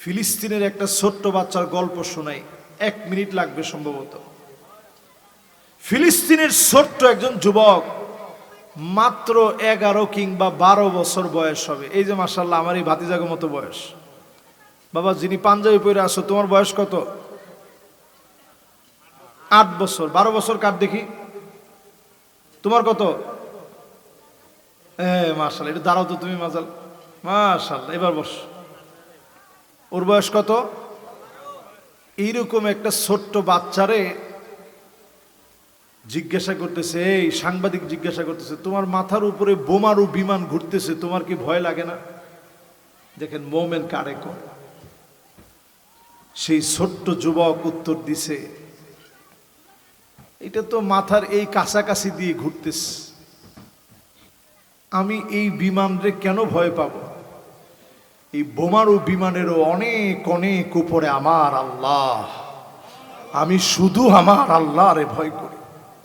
ফিলিস্তিনের একটা ছোট্ট বাচ্চার গল্প শোনাই, 1 মিনিট লাগবে সম্ভবত। ফিলিস্তিনের ছোট্ট একজন যুবক, মাত্র 11 কিংবা 12 বছর বয়স হবে। এই যে মাশাআল্লাহ আমার এই ভাতিজাগো মতো বয়স। বাবা যিনি পাঞ্জাবি পরে আসো, তোমার বয়স কত? 8 বছর। 12 বছর কার দেখি? তোমার কত? মাশাআল্লাহ, এটা দাঁড়াও তো তুমি। মাশাআল্লাহ, এবার বস। ওর বয়স কত? এইরকম একটা ছোট্ট বাচ্চারে জিজ্ঞাসা করতেছে, এই সাংবাদিক জিজ্ঞাসা করতেছে, তোমার মাথার উপরে বোমারু বিমান ঘুরতেছে, তোমার কি ভয় লাগে না? দেখেন মোমেন কারে কর। সেই ছোট্ট যুবক উত্তর দিছে, এটা তো মাথার এই কাছাকাছি দিয়ে ঘুরতেছে, আমি এই বিমান রে কেন ভয় পাব? এই বোমারু বিমানেরও অনেক অনেক উপরে আমার আল্লাহ, আমি শুধু আমার আল্লাহরে ভয় করি।